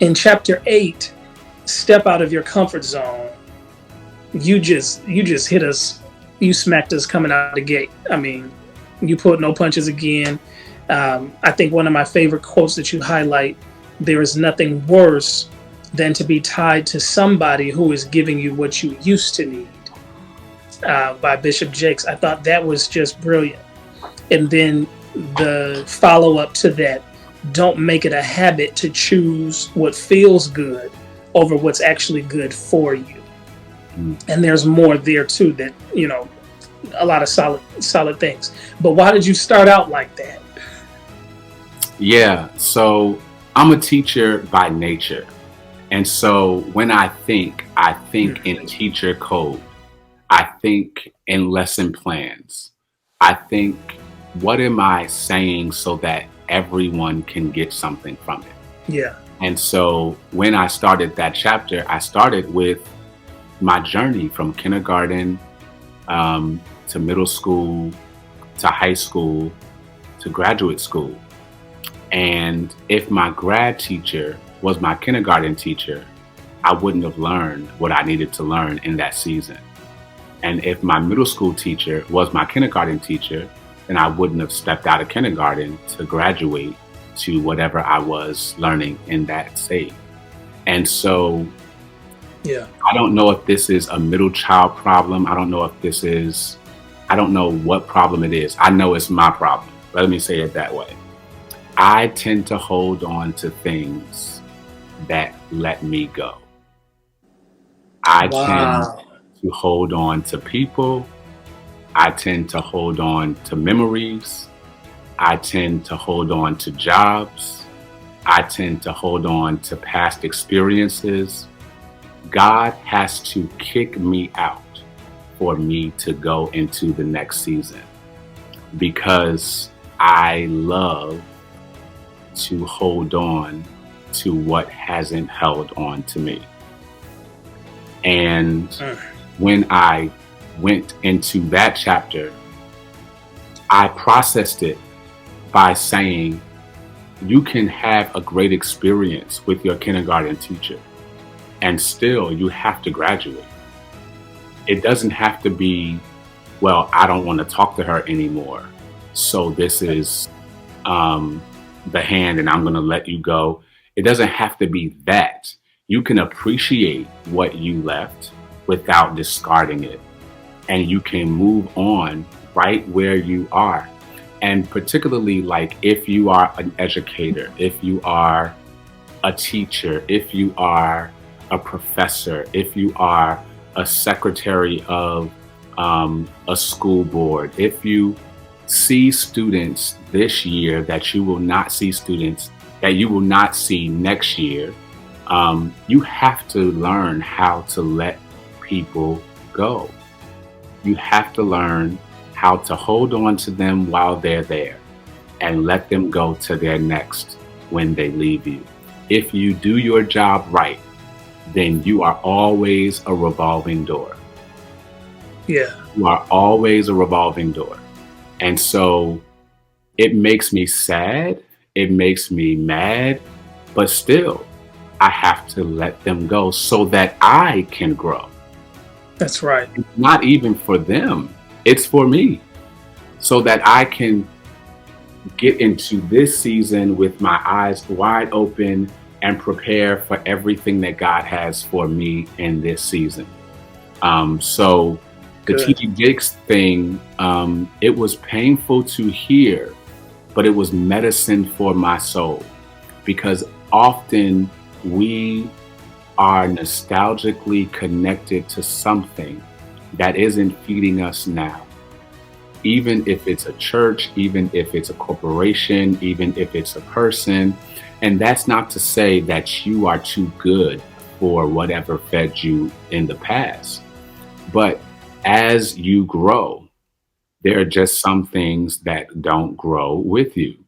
In chapter 8, step out of your comfort zone. You just hit us. You smacked us coming out of the gate. I mean, you pulled no punches again. I think one of my favorite quotes that you highlight: "There is nothing worse than to be tied to somebody who is giving you what you used to need." By Bishop Jakes. I thought that was just brilliant. And then the follow up to that: don't make it a habit to choose what feels good over what's actually good for you. And there's more there too, that, a lot of solid things. But why did you start out like that? Yeah, so I'm a teacher by nature. And so when I think in teacher code. I think in lesson plans. I think, what am I saying so that everyone can get something from it? Yeah. And so when I started that chapter, I started with my journey from kindergarten to middle school, to high school, to graduate school. And if my grad teacher was my kindergarten teacher, I wouldn't have learned what I needed to learn in that season. And if my middle school teacher was my kindergarten teacher, then I wouldn't have stepped out of kindergarten to graduate to whatever I was learning in that state. And so Yeah. I don't know if this is a middle child problem. I don't know what problem it is. I know it's my problem. Let me say it that way. I tend to hold on to things that let me go. I tend Wow. to hold on to people. I tend to hold on to memories. I tend to hold on to jobs. I tend to hold on to past experiences. God has to kick me out for me to go into the next season, because I love to hold on to what hasn't held on to me. And when I went into that chapter, I processed it by saying, you can have a great experience with your kindergarten teacher, and still you have to graduate. It doesn't have to be, well, I don't want to talk to her anymore, so this is the hand and I'm going to let you go. It doesn't have to be that. You can appreciate what you left without discarding it, and you can move on right where you are. And particularly, like, if you are an educator, if you are a teacher, if you are a professor, if you are a secretary of a school board, if you see students this year that you will not see next year, you have to learn how to let people go. You have to learn how to hold on to them while they're there and let them go to their next when they leave you. If you do your job right, then you are always a revolving door. Yeah. You are always a revolving door. And so it makes me sad, it makes me mad, but still I have to let them go so that I can grow. That's right. It's not even for them, it's for me, so that I can get into this season with my eyes wide open and prepare for everything that God has for me in this season. So the Good. TG Jakes thing, it was painful to hear, but it was medicine for my soul, because often we are nostalgically connected to something that isn't feeding us now. Even if it's a church, even if it's a corporation, even if it's a person. And that's not to say that you are too good for whatever fed you in the past. But as you grow, there are just some things that don't grow with you.